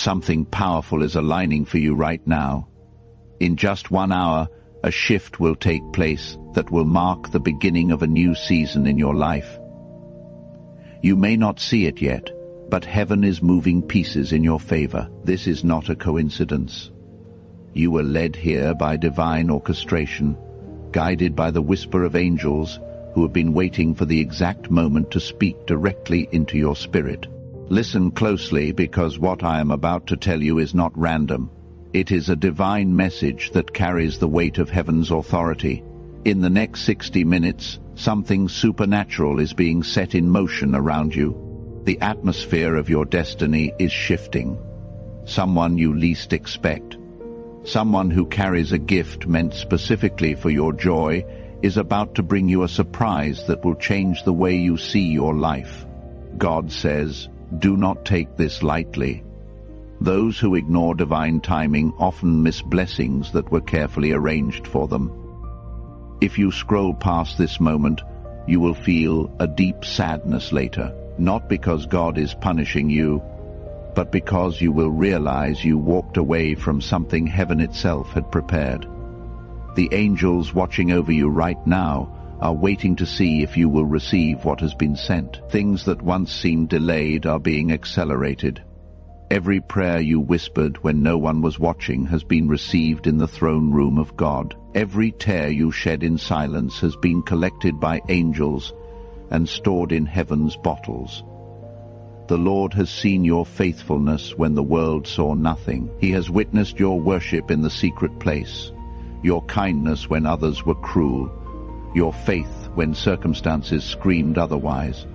Something powerful is aligning for you right now. In just 1 hour, a shift will take place that will mark the beginning of a new season in your life. You may not see it yet, but heaven is moving pieces in your favor. This is not a coincidence. You were led here by divine orchestration, guided by the whisper of angels who have been waiting for the exact moment to speak directly into your spirit. Listen closely, because what I am about to tell you is not random. It is a divine message that carries the weight of heaven's authority. In the next 60 minutes, something supernatural is being set in motion around you. The atmosphere of your destiny is shifting. Someone you least expect, someone who carries a gift meant specifically for your joy, is about to bring you a surprise that will change the way you see your life. God says, do not take this lightly. Those who ignore divine timing often miss blessings that were carefully arranged for them. If you scroll past this moment, you will feel a deep sadness later, not because God is punishing you, but because you will realize you walked away from something heaven itself had prepared. The angels watching over you right now are waiting to see if you will receive what has been sent. Things that once seemed delayed are being accelerated. Every prayer you whispered when no one was watching has been received in the throne room of God. Every tear you shed in silence has been collected by angels and stored in heaven's bottles. The Lord has seen your faithfulness when the world saw nothing. He has witnessed your worship in the secret place, your kindness when others were cruel, your faith when circumstances screamed otherwise.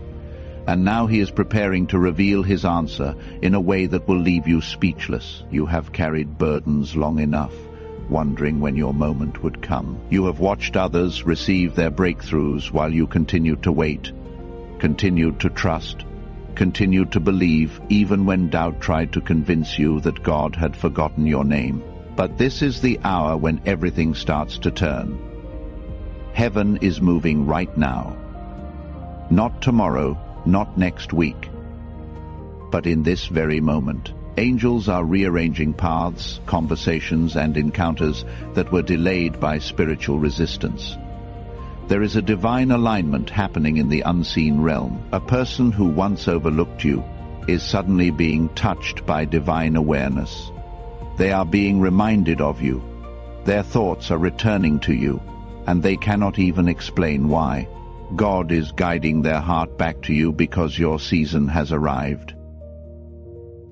And now he is preparing to reveal his answer in a way that will leave you speechless. You have carried burdens long enough, wondering when your moment would come. You have watched others receive their breakthroughs while you continued to wait, continued to trust, continued to believe, even when doubt tried to convince you that God had forgotten your name. But this is the hour when everything starts to turn. Heaven is moving right now. Not tomorrow, not next week, but in this very moment. Angels are rearranging paths, conversations, and encounters that were delayed by spiritual resistance. There is a divine alignment happening in the unseen realm. A person who once overlooked you is suddenly being touched by divine awareness. They are being reminded of you. Their thoughts are returning to you, and they cannot even explain why. God is guiding their heart back to you because your season has arrived.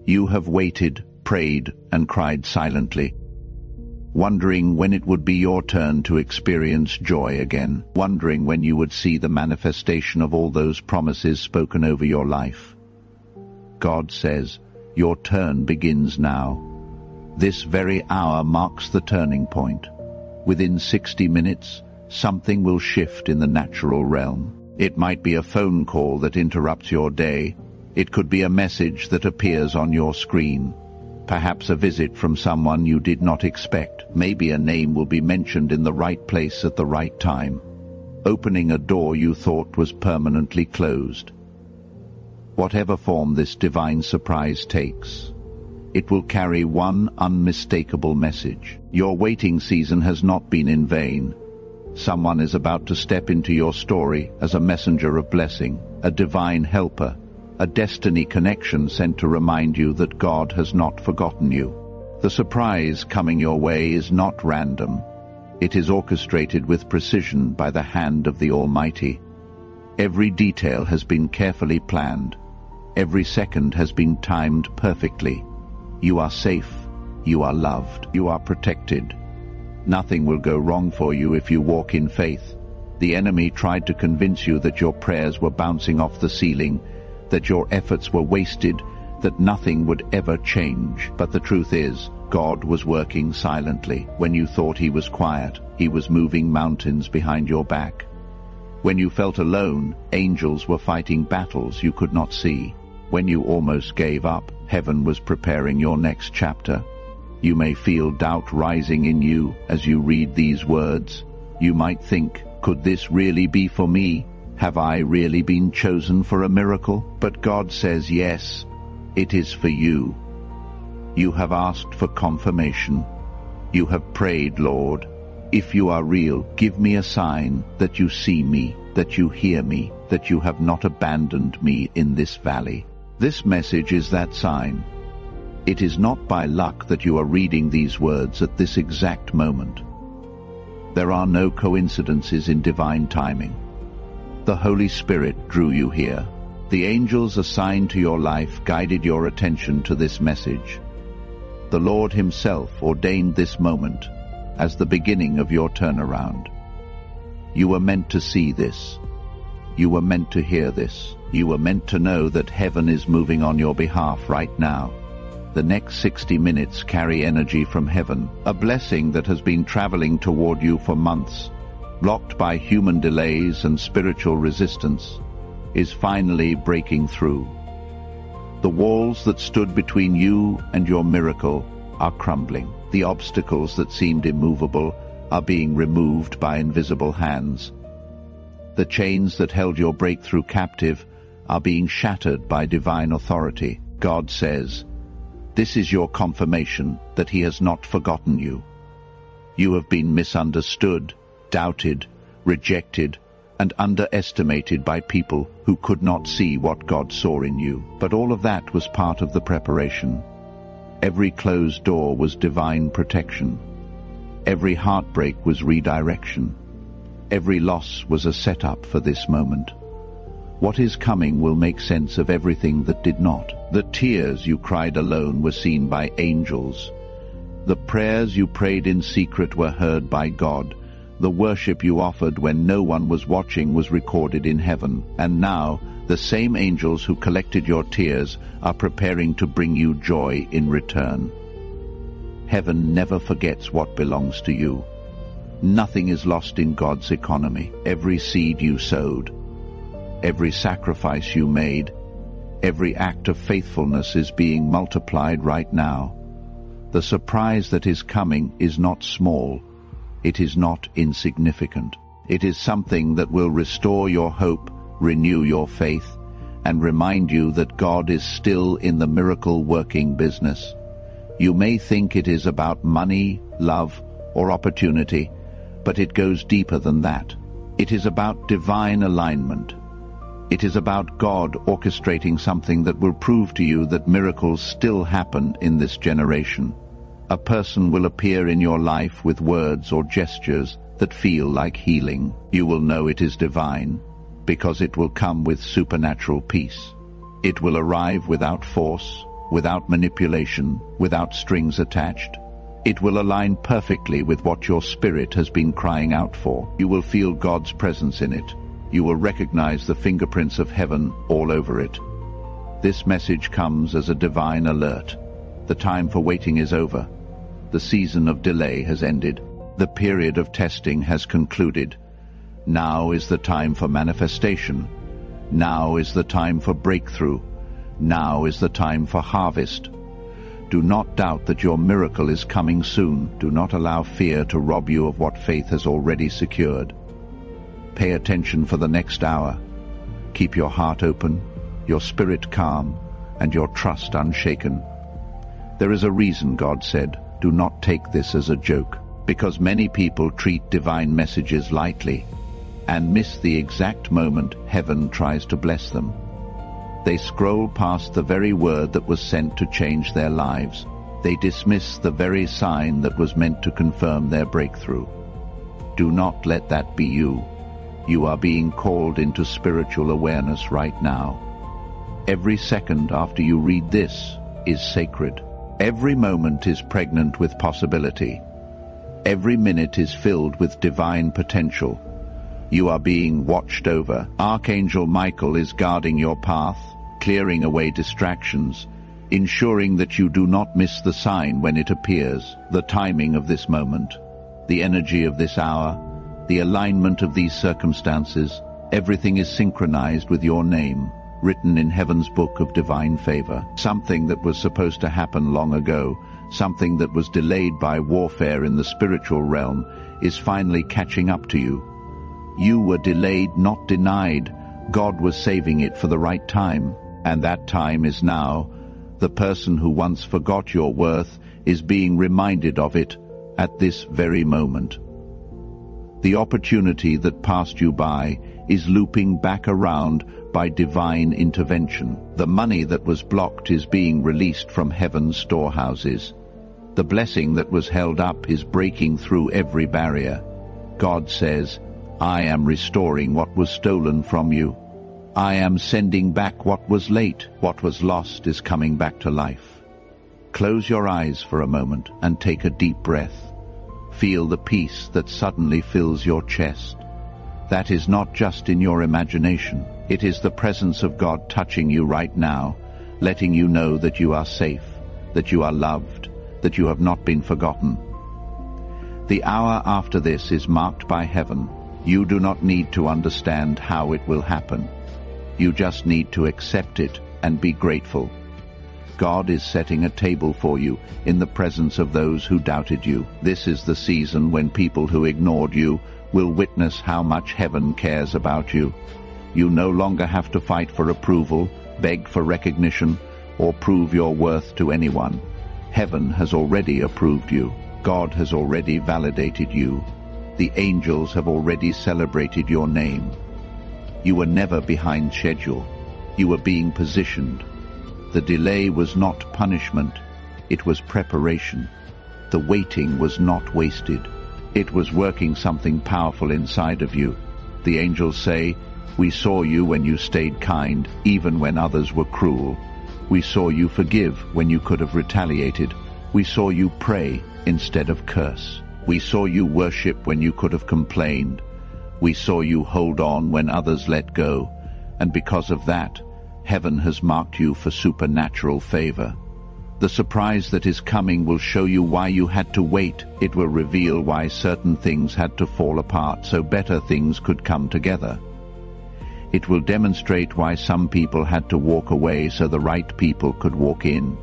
You have waited, prayed, and cried silently, wondering when it would be your turn to experience joy again, wondering when you would see the manifestation of all those promises spoken over your life. God says, your turn begins now. This very hour marks the turning point. Within 60 minutes, something will shift in the natural realm. It might be a phone call that interrupts your day. It could be a message that appears on your screen. Perhaps a visit from someone you did not expect. Maybe a name will be mentioned in the right place at the right time, opening a door you thought was permanently closed. Whatever form this divine surprise takes, it will carry one unmistakable message. Your waiting season has not been in vain. Someone is about to step into your story as a messenger of blessing, a divine helper, a destiny connection sent to remind you that God has not forgotten you. The surprise coming your way is not random. It is orchestrated with precision by the hand of the Almighty. Every detail has been carefully planned. Every second has been timed perfectly. You are safe. You are loved. You are protected. Nothing will go wrong for you if you walk in faith. The enemy tried to convince you that your prayers were bouncing off the ceiling, that your efforts were wasted, that nothing would ever change. But the truth is, God was working silently. When you thought he was quiet, he was moving mountains behind your back. When you felt alone, angels were fighting battles you could not see. When you almost gave up, heaven was preparing your next chapter. You may feel doubt rising in you as you read these words. You might think, could this really be for me? Have I really been chosen for a miracle? But God says yes, it is for you. You have asked for confirmation. You have prayed, Lord, if you are real, give me a sign that you see me, that you hear me, that you have not abandoned me in this valley. This message is that sign. It is not by luck that you are reading these words at this exact moment. There are no coincidences in divine timing. The Holy Spirit drew you here. The angels assigned to your life guided your attention to this message. The Lord Himself ordained this moment as the beginning of your turnaround. You were meant to see this. You were meant to hear this. You were meant to know that heaven is moving on your behalf right now. The next 60 minutes carry energy from heaven, a blessing that has been traveling toward you for months, blocked by human delays and spiritual resistance, is finally breaking through. The walls that stood between you and your miracle are crumbling. The obstacles that seemed immovable are being removed by invisible hands. The chains that held your breakthrough captive are being shattered by divine authority. God says, "This is your confirmation that He has not forgotten you. You have been misunderstood, doubted, rejected, and underestimated by people who could not see what God saw in you. But all of that was part of the preparation. Every closed door was divine protection. Every heartbreak was redirection. Every loss was a setup for this moment. What is coming will make sense of everything that did not. The tears you cried alone were seen by angels. The prayers you prayed in secret were heard by God. The worship you offered when no one was watching was recorded in heaven. And now, the same angels who collected your tears are preparing to bring you joy in return. Heaven never forgets what belongs to you. Nothing is lost in God's economy. Every seed you sowed, every sacrifice you made, every act of faithfulness is being multiplied right now. The surprise that is coming is not small. It is not insignificant. It is something that will restore your hope, renew your faith, and remind you that God is still in the miracle-working business. You may think it is about money, love, or opportunity, but it goes deeper than that. It is about divine alignment. It is about God orchestrating something that will prove to you that miracles still happen in this generation. A person will appear in your life with words or gestures that feel like healing. You will know it is divine, because it will come with supernatural peace. It will arrive without force, without manipulation, without strings attached. It will align perfectly with what your spirit has been crying out for. You will feel God's presence in it. You will recognize the fingerprints of heaven all over it. This message comes as a divine alert. The time for waiting is over. The season of delay has ended. The period of testing has concluded. Now is the time for manifestation. Now is the time for breakthrough. Now is the time for harvest. Do not doubt that your miracle is coming soon. Do not allow fear to rob you of what faith has already secured. Pay attention for the next hour. Keep your heart open, your spirit calm, and your trust unshaken. There is a reason God said, "Do not take this as a joke," because many people treat divine messages lightly and miss the exact moment heaven tries to bless them. They scroll past the very word that was sent to change their lives. They dismiss the very sign that was meant to confirm their breakthrough. Do not let that be you. You are being called into spiritual awareness right now. Every second after you read this is sacred. Every moment is pregnant with possibility. Every minute is filled with divine potential. You are being watched over. Archangel Michael is guarding your path, clearing away distractions, ensuring that you do not miss the sign when it appears. The timing of this moment, the energy of this hour, the alignment of these circumstances, everything is synchronized with your name, written in heaven's book of divine favor. Something that was supposed to happen long ago, something that was delayed by warfare in the spiritual realm, is finally catching up to you. You were delayed, not denied. God was saving it for the right time, and that time is now. The person who once forgot your worth is being reminded of it at this very moment. The opportunity that passed you by is looping back around by divine intervention. The money that was blocked is being released from heaven's storehouses. The blessing that was held up is breaking through every barrier. God says, I am restoring what was stolen from you. I am sending back what was late. What was lost is coming back to life. Close your eyes for a moment and take a deep breath. Feel the peace that suddenly fills your chest. That is not just in your imagination. It is the presence of God touching you right now, letting you know that you are safe, that you are loved, that you have not been forgotten. The hour after this is marked by heaven. You do not need to understand how it will happen. You just need to accept it and be grateful. God is setting a table for you in the presence of those who doubted you. This is the season when people who ignored you will witness how much heaven cares about you. You no longer have to fight for approval, beg for recognition, or prove your worth to anyone. Heaven has already approved you. God has already validated you. The angels have already celebrated your name. You were never behind schedule. You were being positioned. The delay was not punishment. It was preparation. The waiting was not wasted. It was working something powerful inside of you. The angels say, we saw you when you stayed kind, even when others were cruel. We saw you forgive when you could have retaliated. We saw you pray instead of curse. We saw you worship when you could have complained. We saw you hold on when others let go. And because of that, heaven has marked you for supernatural favor. The surprise that is coming will show you why you had to wait. It will reveal why certain things had to fall apart so better things could come together. It will demonstrate why some people had to walk away so the right people could walk in.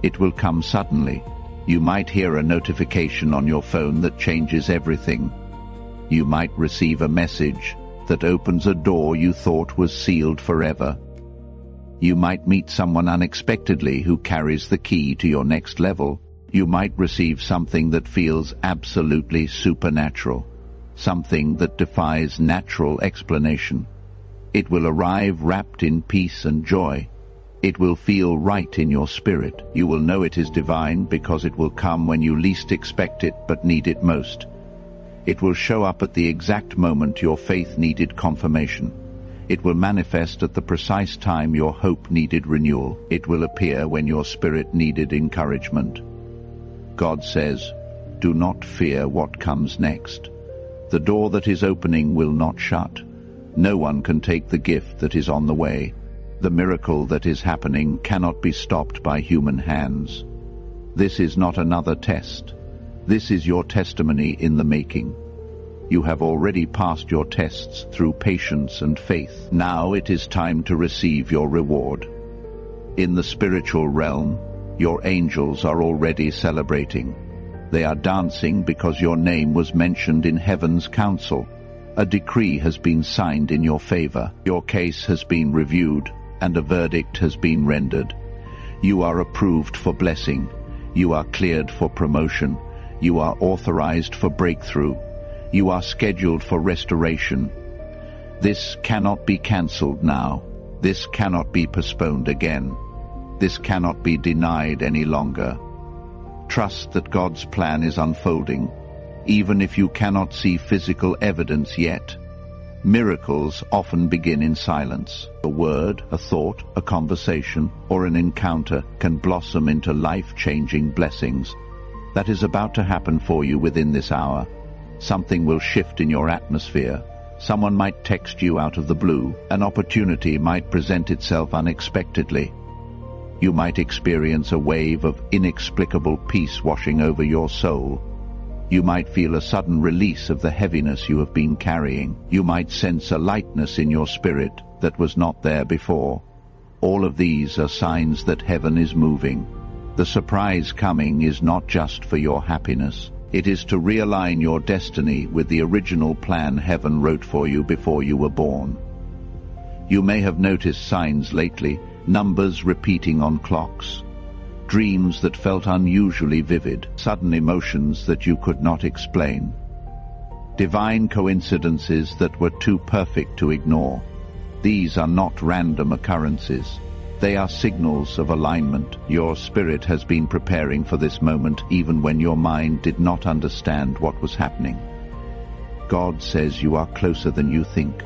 It will come suddenly. You might hear a notification on your phone that changes everything. You might receive a message that opens a door you thought was sealed forever. You might meet someone unexpectedly who carries the key to your next level. You might receive something that feels absolutely supernatural, something that defies natural explanation. It will arrive wrapped in peace and joy. It will feel right in your spirit. You will know it is divine because it will come when you least expect it but need it most. It will show up at the exact moment your faith needed confirmation. It will manifest at the precise time your hope needed renewal. It will appear when your spirit needed encouragement. God says, do not fear what comes next. The door that is opening will not shut. No one can take the gift that is on the way. The miracle that is happening cannot be stopped by human hands. This is not another test. This is your testimony in the making. You have already passed your tests through patience and faith. Now it is time to receive your reward. In the spiritual realm, your angels are already celebrating. They are dancing because your name was mentioned in heaven's council. A decree has been signed in your favor. Your case has been reviewed, and a verdict has been rendered. You are approved for blessing. You are cleared for promotion. You are authorized for breakthrough. You are scheduled for restoration. This cannot be cancelled now. This cannot be postponed again. This cannot be denied any longer. Trust that God's plan is unfolding, even if you cannot see physical evidence yet. Miracles often begin in silence. A word, a thought, a conversation, or an encounter can blossom into life-changing blessings. That is about to happen for you within this hour. Something will shift in your atmosphere. Someone might text you out of the blue. An opportunity might present itself unexpectedly. You might experience a wave of inexplicable peace washing over your soul. You might feel a sudden release of the heaviness you have been carrying. You might sense a lightness in your spirit that was not there before. All of these are signs that heaven is moving. The surprise coming is not just for your happiness. It is to realign your destiny with the original plan heaven wrote for you before you were born. You may have noticed signs lately numbers repeating on clocks, dreams that felt unusually vivid, sudden emotions that you could not explain, divine coincidences that were too perfect to ignore. These are not random occurrences. They are signals of alignment. Your spirit has been preparing for this moment even when your mind did not understand what was happening. God says you are closer than you think.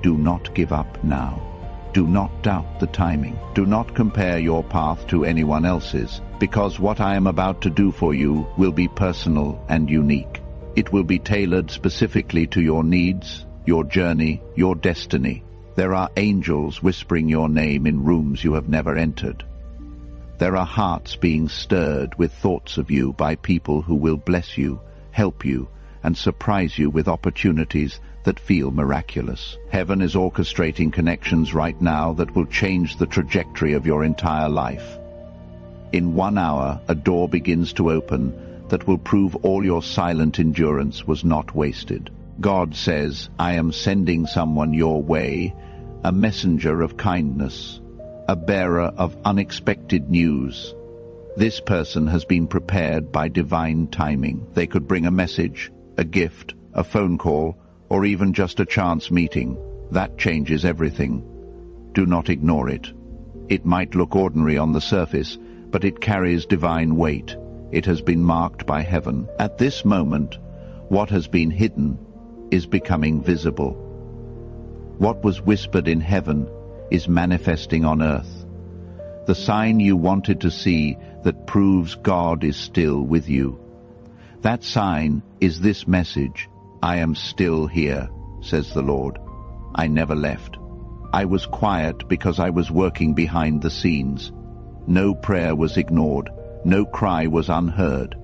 Do not give up now. Do not doubt the timing. Do not compare your path to anyone else's, because what I am about to do for you will be personal and unique. It will be tailored specifically to your needs, your journey, your destiny. There are angels whispering your name in rooms you have never entered. There are hearts being stirred with thoughts of you by people who will bless you, help you, and surprise you with opportunities that feel miraculous. Heaven is orchestrating connections right now that will change the trajectory of your entire life. In 1 hour, a door begins to open that will prove all your silent endurance was not wasted. God says, I am sending someone your way, a messenger of kindness, a bearer of unexpected news. This person has been prepared by divine timing. They could bring a message, a gift, a phone call, or even just a chance meeting. That changes everything. Do not ignore it. It might look ordinary on the surface, but it carries divine weight. It has been marked by heaven. At this moment, what has been hidden is becoming visible. What was whispered in heaven is manifesting on earth. The sign you wanted to see that proves God is still with you. That sign is this message: I am still here, says the Lord. I never left. I was quiet because I was working behind the scenes. No prayer was ignored. No cry was unheard.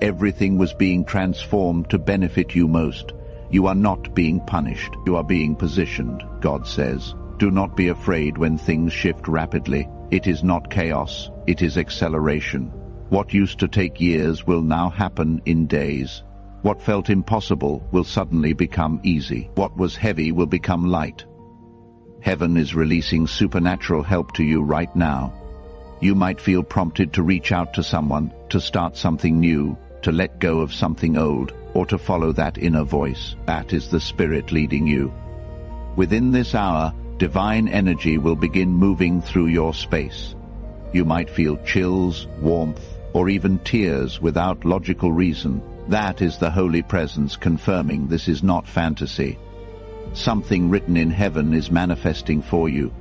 Everything was being transformed to benefit you most. You are not being punished. You are being positioned, God says. Do not be afraid when things shift rapidly. It is not chaos. It is acceleration. What used to take years will now happen in days. What felt impossible will suddenly become easy. What was heavy will become light. Heaven is releasing supernatural help to you right now. You might feel prompted to reach out to someone, to start something new, to let go of something old, or to follow that inner voice. That is the Spirit leading you. Within this hour, divine energy will begin moving through your space. You might feel chills, warmth, or even tears without logical reason. That is the Holy Presence confirming this is not fantasy. Something written in heaven is manifesting for you.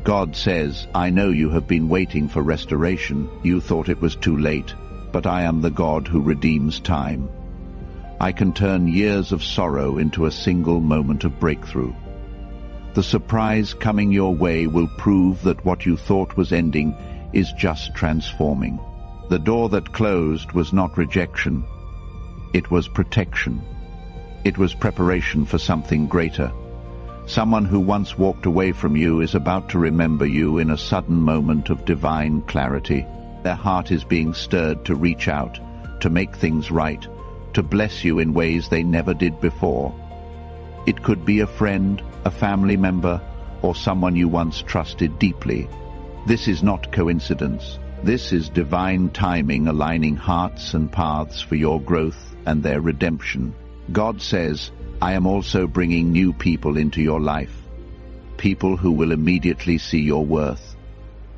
God says, I know you have been waiting for restoration. You thought it was too late, but I am the God who redeems time. I can turn years of sorrow into a single moment of breakthrough. The surprise coming your way will prove that what you thought was ending is just transforming. The door that closed was not rejection. It was protection. It was preparation for something greater. Someone who once walked away from you is about to remember you in a sudden moment of divine clarity. Their heart is being stirred to reach out, to make things right, to bless you in ways they never did before. It could be a friend, a family member, or someone you once trusted deeply. This is not coincidence. This is divine timing aligning hearts and paths for your growth and their redemption. God says, I am also bringing new people into your life. People who will immediately see your worth.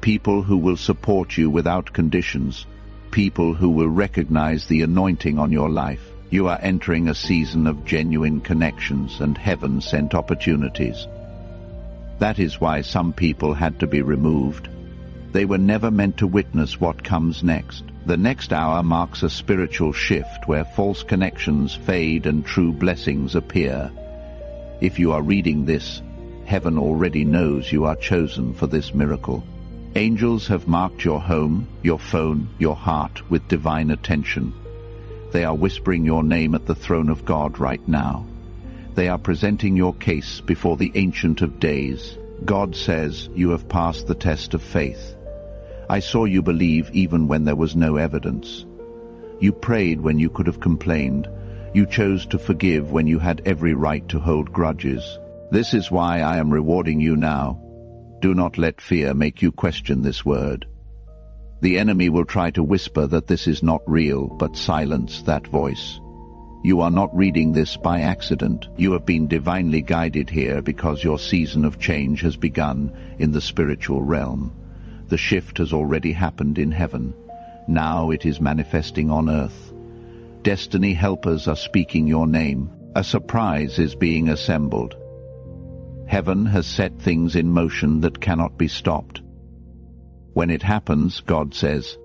People who will support you without conditions. People who will recognize the anointing on your life. You are entering a season of genuine connections and heaven-sent opportunities. That is why some people had to be removed. They were never meant to witness what comes next. The next hour marks a spiritual shift where false connections fade and true blessings appear. If you are reading this, heaven already knows you are chosen for this miracle. Angels have marked your home, your phone, your heart with divine attention. They are whispering your name at the throne of God right now. They are presenting your case before the Ancient of Days. God says, you have passed the test of faith. I saw you believe even when there was no evidence. You prayed when you could have complained. You chose to forgive when you had every right to hold grudges. This is why I am rewarding you now. Do not let fear make you question this word. The enemy will try to whisper that this is not real, but silence that voice. You are not reading this by accident. You have been divinely guided here because your season of change has begun in the spiritual realm. The shift has already happened in heaven. Now it is manifesting on earth. Destiny helpers are speaking your name. A surprise is being assembled. Heaven has set things in motion that cannot be stopped. When it happens, God says,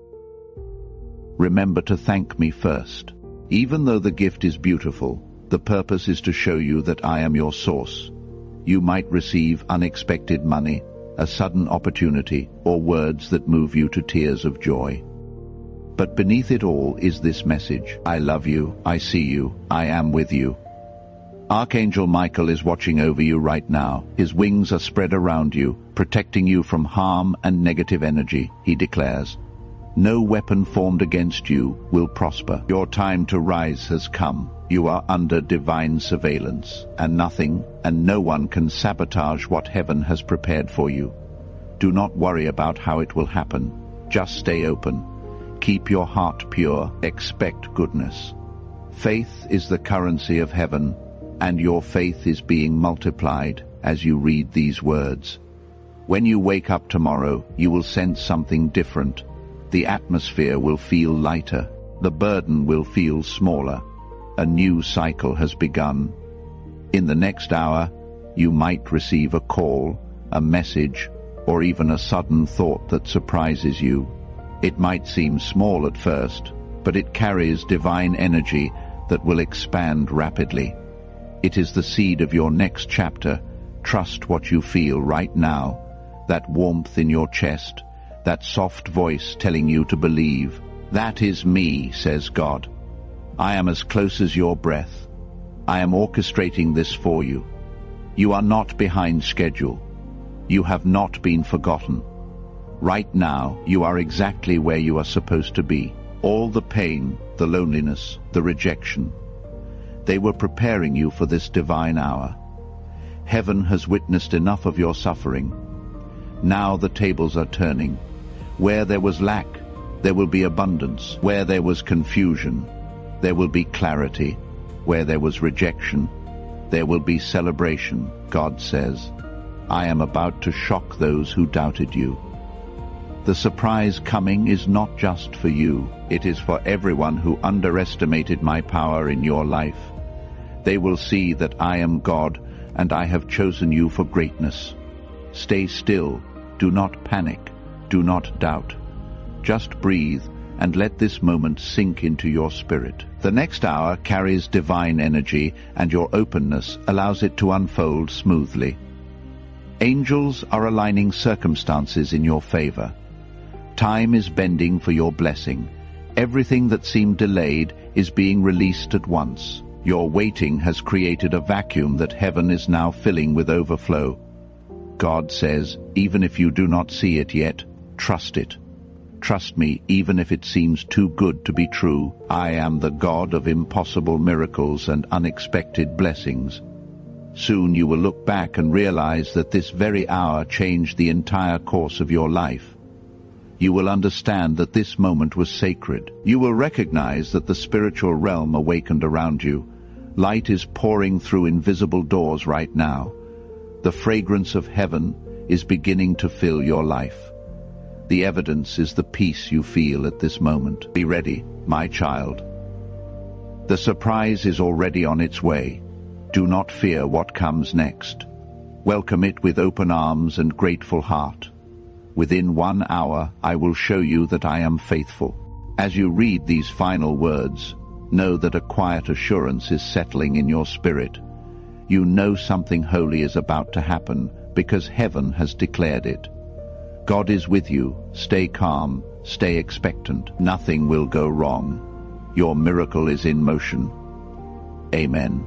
"Remember to thank me first." Even though the gift is beautiful, the purpose is to show you that I am your source. You might receive unexpected money, a sudden opportunity, or words that move you to tears of joy. But beneath it all is this message: I love you, I see you, I am with you. Archangel Michael is watching over you right now. His wings are spread around you, protecting you from harm and negative energy. He declares, "No weapon formed against you will prosper. Your time to rise has come. You are under divine surveillance, and nothing and no one can sabotage what heaven has prepared for you. Do not worry about how it will happen. Just stay open. Keep your heart pure. Expect goodness. Faith is the currency of heaven, and your faith is being multiplied as you read these words. When you wake up tomorrow, you will sense something different. The atmosphere will feel lighter. The burden will feel smaller. A new cycle has begun. In the next hour, you might receive a call, a message, or even a sudden thought that surprises you. It might seem small at first, but it carries divine energy that will expand rapidly. It is the seed of your next chapter. Trust what you feel right now, that warmth in your chest, that soft voice telling you to believe. That is me, says God. I am as close as your breath. I am orchestrating this for you. You are not behind schedule. You have not been forgotten. Right now, you are exactly where you are supposed to be. All the pain, the loneliness, the rejection, they were preparing you for this divine hour. Heaven has witnessed enough of your suffering. Now the tables are turning. Where there was lack, there will be abundance. Where there was confusion, there will be clarity. Where there was rejection, there will be celebration. God says, I am about to shock those who doubted you. The surprise coming is not just for you. It is for everyone who underestimated my power in your life. They will see that I am God, and I have chosen you for greatness. Stay still. Do not panic. Do not doubt. Just breathe and let this moment sink into your spirit. The next hour carries divine energy, and your openness allows it to unfold smoothly. Angels are aligning circumstances in your favor. Time is bending for your blessing. Everything that seemed delayed is being released at once. Your waiting has created a vacuum that heaven is now filling with overflow. God says, even if you do not see it yet, trust it. Trust me, even if it seems too good to be true. I am the God of impossible miracles and unexpected blessings. Soon you will look back and realize that this very hour changed the entire course of your life. You will understand that this moment was sacred. You will recognize that the spiritual realm awakened around you. Light is pouring through invisible doors right now. The fragrance of heaven is beginning to fill your life. The evidence is the peace you feel at this moment. Be ready, my child. The surprise is already on its way. Do not fear what comes next. Welcome it with open arms and grateful heart. Within 1 hour, I will show you that I am faithful. As you read these final words, know that a quiet assurance is settling in your spirit. You know something holy is about to happen because heaven has declared it. God is with you. Stay calm, stay expectant. Nothing will go wrong. Your miracle is in motion. Amen.